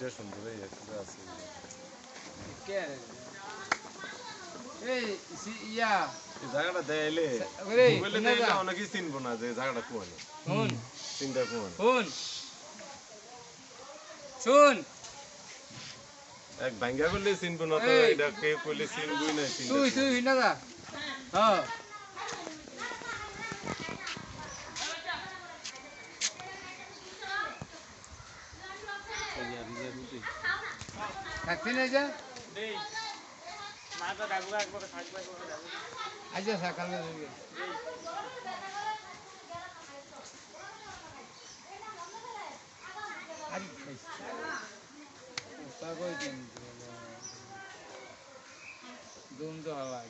এটা সুন্দর আছে কে এই ইয়া এই জায়গাটা দেখাইলে মোবাইলে দেখাইলে অনেকেই চিনবো না যে জায়গাটা কোন শুন চিন্তা কোন শুন শুন এক ভাঙ্গা করলে চিনবো না তো এটা কে কইলে চিনবই না চিনতে তুই না দা হ্যাঁ থাকতে না যা না তো ডাকবো একবার থাকবে আচ্ছা সকালে যাবে আরে তা কই দিন দুম তো হালাই